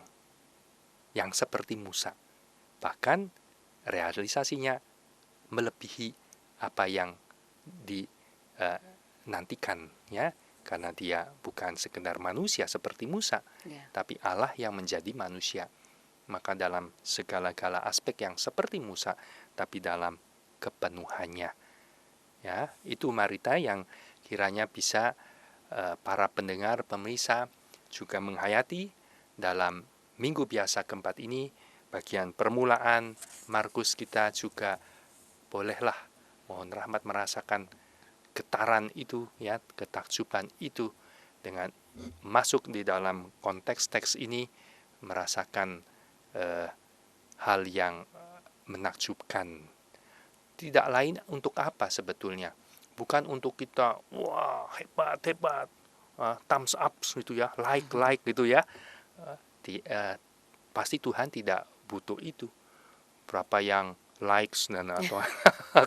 yang seperti Musa. Bahkan realisasinya melebihi apa yang dinantikan, ya, karena dia bukan sekedar manusia seperti Musa, tapi Allah yang menjadi manusia. Maka dalam segala-gala aspek yang seperti Musa, tapi dalam kepenuhannya, ya, itu Marita yang kiranya bisa para pendengar, pemirsa juga menghayati dalam minggu biasa keempat ini. Bagian permulaan Markus kita juga bolehlah mohon rahmat merasakan getaran itu, ya, ketakjuban itu, dengan masuk di dalam konteks teks ini, merasakan hal yang menakjubkan. Tidak lain untuk apa sebetulnya? Bukan untuk kita, wah hebat, thumbs up gitu ya, like gitu ya. Pasti Tuhan tidak butuh itu. Berapa yang likes dan atau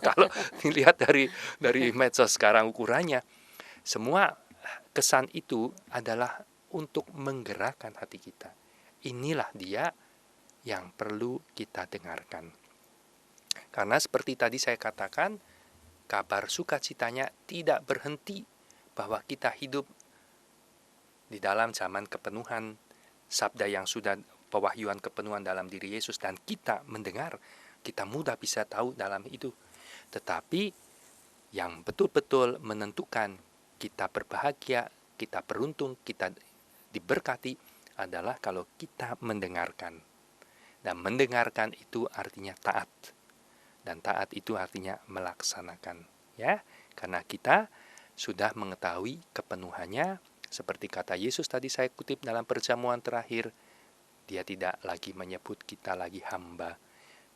kalau dilihat dari medsos sekarang ukurannya, semua kesan itu adalah untuk menggerakkan hati kita. Inilah dia yang perlu kita dengarkan. Karena seperti tadi saya katakan, kabar sukacitanya tidak berhenti bahwa kita hidup di dalam zaman kepenuhan, sabda yang sudah pewahyuan kepenuhan dalam diri Yesus, dan kita mendengar, kita mudah bisa tahu dalam itu. Tetapi yang betul-betul menentukan kita berbahagia, kita beruntung, kita diberkati adalah kalau kita mendengarkan. Dan mendengarkan itu artinya taat. Dan taat itu artinya melaksanakan, ya, karena kita sudah mengetahui kepenuhannya. Seperti kata Yesus tadi saya kutip dalam perjamuan terakhir, dia tidak lagi menyebut kita lagi hamba,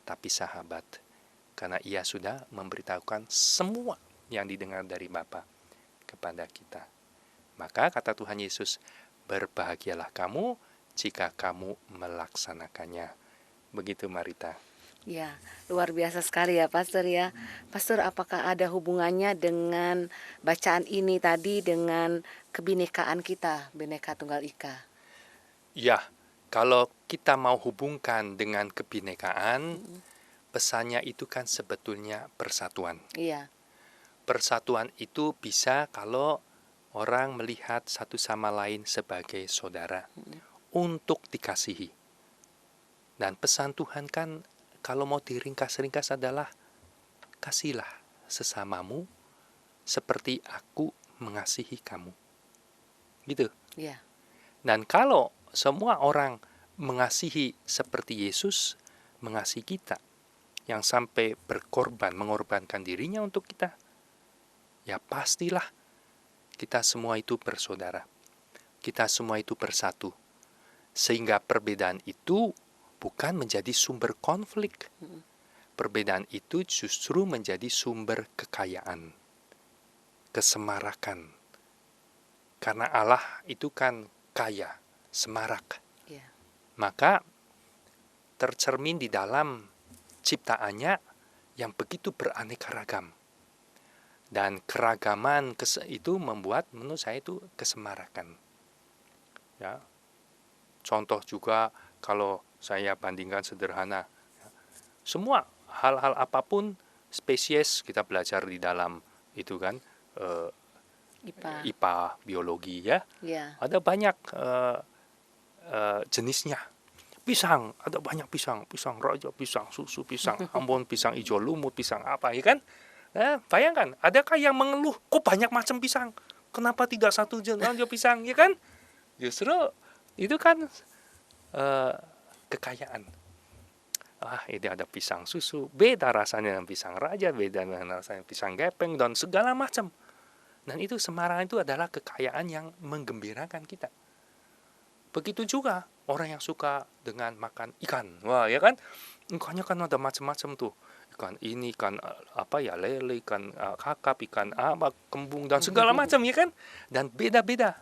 tapi sahabat, karena ia sudah memberitahukan semua yang didengar dari Bapa kepada kita. Maka kata Tuhan Yesus, berbahagialah kamu jika kamu melaksanakannya. Begitu Marita. Ya, luar biasa sekali ya Pastor ya. Pastor, apakah ada hubungannya dengan bacaan ini tadi dengan kebinekaan kita, Bhinneka Tunggal Ika? Ya, kalau kita mau hubungkan dengan kebinekaan, pesannya itu kan sebetulnya persatuan. Iya. Persatuan itu bisa kalau orang melihat satu sama lain sebagai saudara, untuk dikasihi. Dan pesan Tuhan kan kalau mau diringkas-ringkas adalah, kasihilah sesamamu seperti aku mengasihi kamu. Gitu. Iya. Dan kalau semua orang mengasihi seperti Yesus mengasihi kita, yang sampai berkorban, mengorbankan dirinya untuk kita, ya pastilah kita semua itu bersaudara. Kita semua itu bersatu. Sehingga perbedaan itu bukan menjadi sumber konflik. Perbedaan itu justru menjadi sumber kekayaan, kesemarakan. Karena Allah itu kan kaya, semarak. Ya. Maka tercermin di dalam ciptaannya yang begitu beraneka ragam. Dan keragaman itu membuat menurut saya itu kesemarakan. Ya. Contoh juga kalau saya bandingkan sederhana, semua hal-hal apapun spesies kita belajar di dalam itu kan IPA biologi ya. Ada banyak jenisnya. Pisang, ada banyak pisang raja, pisang susu, pisang Ambon, pisang hijau lumut, pisang apa ya kan? Nah, bayangkan, adakah yang mengeluh, kok banyak macam pisang? Kenapa tidak satu jenis pisang, ya kan? Justru itu kan kekayaan. Ini ada pisang susu, beda rasanya dengan pisang raja, beda dengan rasanya pisang gepeng, dan segala macam. Dan itu Semarang itu adalah kekayaan yang menggembirakan kita. Begitu juga orang yang suka dengan makan ikan. Wah, ya kan? Ikannya kan ada macam-macam tuh. Ikan ini, ikan lele, ikan kakap, ikan kembung, dan segala macam, ya kan? Dan beda-beda.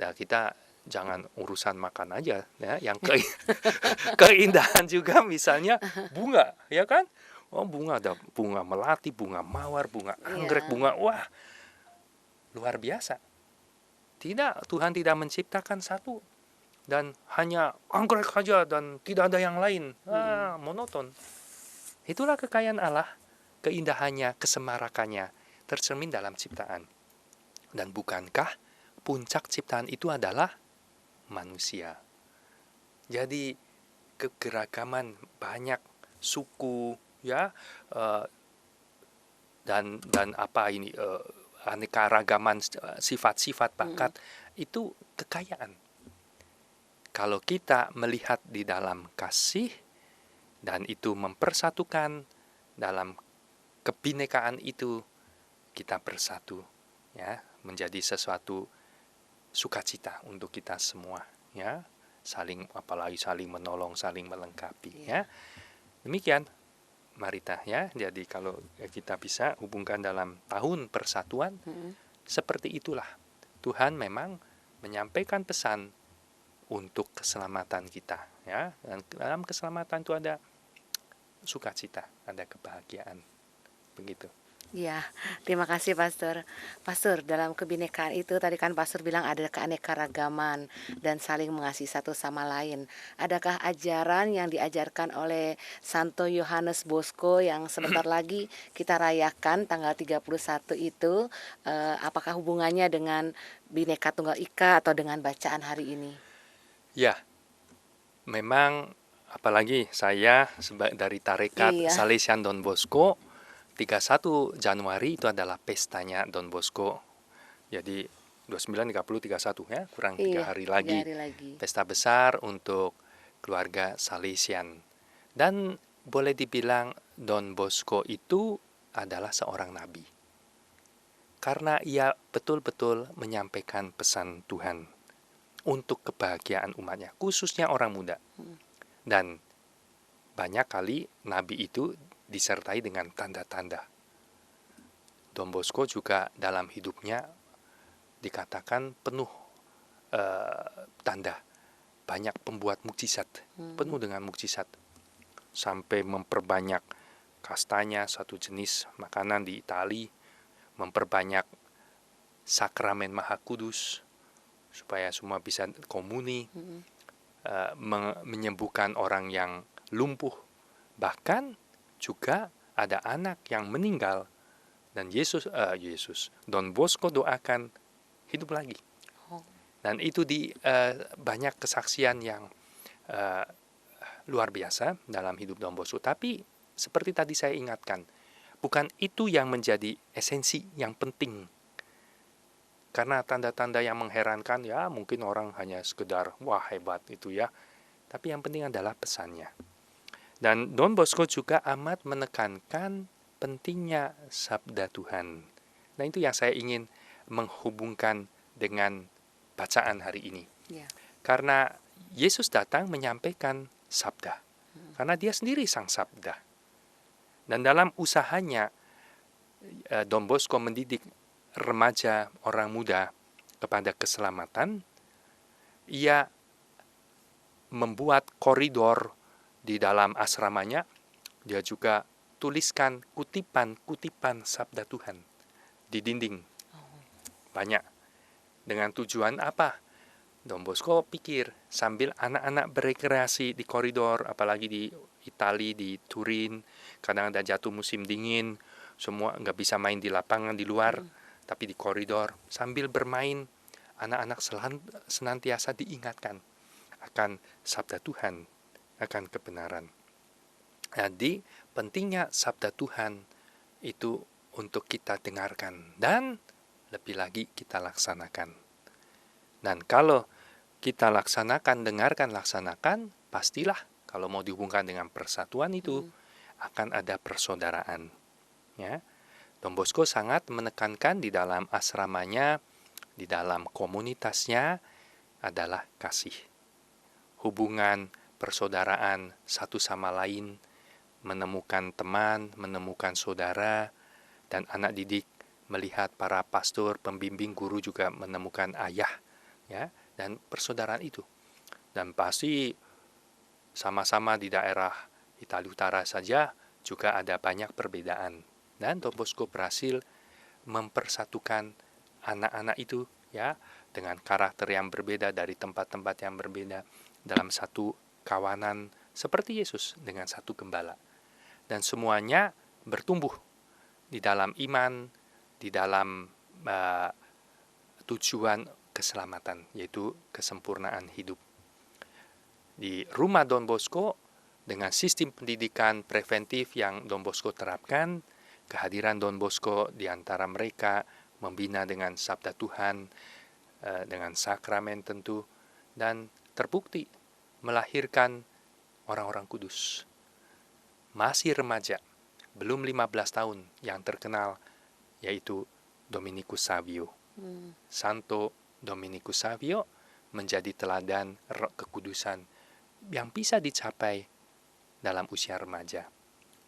Nah, kita jangan urusan makan aja, ya. Yang keindahan juga misalnya bunga, ya kan? Oh, bunga ada bunga melati, bunga mawar, bunga anggrek, bunga, wah, luar biasa. Tidak, Tuhan tidak menciptakan satu dan hanya anggrek saja dan tidak ada yang lain. Monoton. Itulah kekayaan Allah, keindahannya, kesemarakannya tercermin dalam ciptaan. Dan bukankah puncak ciptaan itu adalah manusia? Jadi kegeragaman banyak suku, ya, dan aneka ragaman sifat-sifat bakat itu kekayaan. Kalau kita melihat di dalam kasih dan itu mempersatukan dalam kebinekaan itu, kita bersatu, ya, menjadi sesuatu sukacita untuk kita semua, ya, apalagi saling menolong, saling melengkapi, ya. Demikian Marita, ya. Jadi kalau kita bisa hubungkan dalam tahun persatuan, seperti itulah Tuhan memang menyampaikan pesan untuk keselamatan kita, ya. Dan dalam keselamatan itu ada sukacita, ada kebahagiaan, begitu. Ya, terima kasih Pastor. Pastor, dalam kebinekaan itu tadi kan Pastor bilang ada keanekaragaman dan saling mengasihi satu sama lain. Adakah ajaran yang diajarkan oleh Santo Yohanes Bosco yang sebentar lagi kita rayakan tanggal 31 itu, apakah hubungannya dengan Bhinneka Tunggal Ika atau dengan bacaan hari ini? Ya, memang apalagi saya dari tarekat Salesian Don Bosco, 31 Januari itu adalah pestanya Don Bosco. Jadi 29, 30, 31 ya, kurang 3 hari lagi. Pesta besar untuk keluarga Salesian. Dan boleh dibilang Don Bosco itu adalah seorang nabi. Karena ia betul-betul menyampaikan pesan Tuhan untuk kebahagiaan umatnya, khususnya orang muda. Dan banyak kali nabi itu disertai dengan tanda-tanda. Don Bosco juga dalam hidupnya dikatakan penuh tanda, banyak pembuat mukjizat, penuh dengan mukjizat, sampai memperbanyak kastanya, satu jenis makanan di Itali, memperbanyak sakramen Maha Kudus supaya semua bisa komuni, menyembuhkan orang yang lumpuh, bahkan juga ada anak yang meninggal dan Don Bosco doakan hidup lagi. Dan itu banyak kesaksian yang luar biasa dalam hidup Don Bosco. Tapi seperti tadi saya ingatkan, bukan itu yang menjadi esensi yang penting. Karena tanda-tanda yang mengherankan, ya mungkin orang hanya sekedar wah hebat itu ya. Tapi yang penting adalah pesannya. Dan Don Bosco juga amat menekankan pentingnya sabda Tuhan. Nah, itu yang saya ingin menghubungkan dengan bacaan hari ini. Karena Yesus datang menyampaikan sabda. Karena dia sendiri sang sabda. Dan dalam usahanya, Don Bosco mendidik remaja, orang muda kepada keselamatan. Ia membuat koridor di dalam asramanya. Dia juga tuliskan kutipan-kutipan sabda Tuhan di dinding. Banyak. Dengan tujuan apa? Don Bosco pikir sambil anak-anak berekreasi di koridor, apalagi di Italia, di Turin, kadang ada jatuh musim dingin, semua nggak bisa main di lapangan di luar, tapi di koridor. Sambil bermain, anak-anak senantiasa diingatkan akan sabda Tuhan, akan kebenaran. Jadi pentingnya sabda Tuhan itu untuk kita dengarkan dan lebih lagi kita laksanakan. Dan kalau kita laksanakan, dengarkan, laksanakan, pastilah kalau mau dihubungkan dengan persatuan itu akan ada persaudaraan. Ya, Don Bosco sangat menekankan di dalam asramanya, di dalam komunitasnya adalah kasih. Hubungan persaudaraan satu sama lain, menemukan teman, menemukan saudara, dan anak didik melihat para pastor, pembimbing, guru juga menemukan ayah, ya, dan persaudaraan itu. Dan pasti sama-sama di daerah Italia Utara saja juga ada banyak perbedaan. Dan Don Bosco berhasil mempersatukan anak-anak itu, ya, dengan karakter yang berbeda dari tempat-tempat yang berbeda dalam satu kawanan seperti Yesus dengan satu gembala. Dan semuanya bertumbuh di dalam iman, di dalam tujuan keselamatan, yaitu kesempurnaan hidup. Di rumah Don Bosco, dengan sistem pendidikan preventif yang Don Bosco terapkan, kehadiran Don Bosco di antara mereka membina dengan sabda Tuhan, dengan sakramen tentu, dan terbukti melahirkan orang-orang kudus. Masih remaja, belum 15 tahun, yang terkenal yaitu Dominikus Savio. Santo Dominikus Savio menjadi teladan kekudusan yang bisa dicapai dalam usia remaja.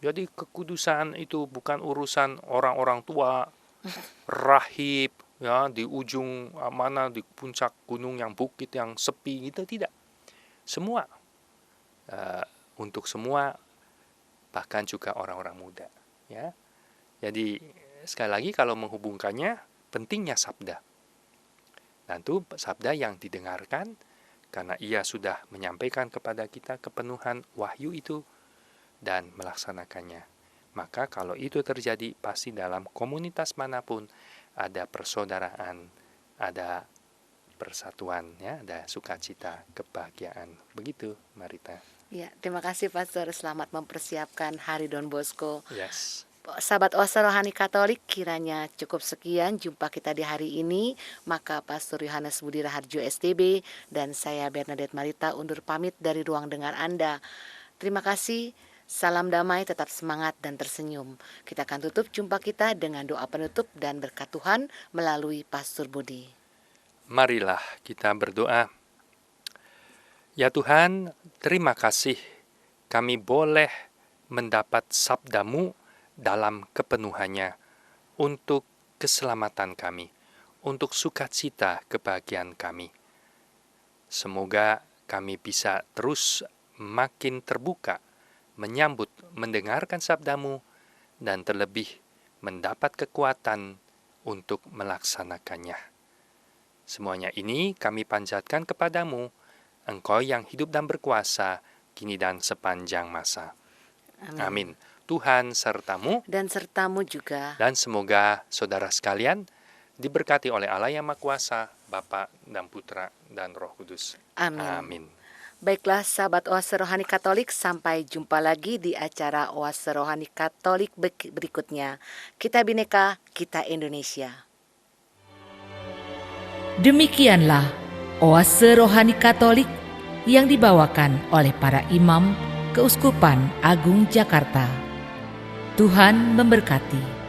Jadi kekudusan itu bukan urusan orang-orang tua, rahib, ya, di ujung mana, di puncak gunung yang bukit yang sepi, gitu, tidak. Semua, untuk semua, bahkan juga orang-orang muda. Ya. Jadi sekali lagi kalau menghubungkannya, pentingnya sabda. Dan itu sabda yang didengarkan, karena ia sudah menyampaikan kepada kita kepenuhan wahyu itu, dan melaksanakannya. Maka kalau itu terjadi, pasti dalam komunitas manapun ada persaudaraan, ada persatuan, ya, ada sukacita, kebahagiaan. Begitu, Marita. Ya, terima kasih Pastor, selamat mempersiapkan Hari Don Bosco. Yes. Sahabat Oase Rohani Katolik, kiranya cukup sekian jumpa kita di hari ini. Maka Pastor Yohanes Budi Raharjo STB dan saya Bernadette Marita undur pamit dari ruang dengar Anda. Terima kasih, salam damai, tetap semangat dan tersenyum. Kita akan tutup jumpa kita dengan doa penutup dan berkat Tuhan melalui Pastor Budi. Marilah kita berdoa. Ya Tuhan, terima kasih kami boleh mendapat sabda-Mu dalam kepenuhannya untuk keselamatan kami, untuk sukacita kebahagiaan kami. Semoga kami bisa terus makin terbuka, menyambut, mendengarkan sabda-Mu, dan terlebih mendapat kekuatan untuk melaksanakannya. Semuanya ini kami panjatkan kepadamu, Engkau yang hidup dan berkuasa, kini dan sepanjang masa. Amin. Tuhan sertamu. Dan sertamu juga. Dan semoga saudara sekalian diberkati oleh Allah yang Maha Kuasa, Bapa dan Putra dan Roh Kudus. Amin. Amin. Baiklah sahabat Oase Rohani Katolik, sampai jumpa lagi di acara Oase Rohani Katolik berikutnya. Kita Bhinneka, kita Indonesia. Demikianlah Oase Rohani Katolik yang dibawakan oleh para imam Keuskupan Agung Jakarta. Tuhan memberkati.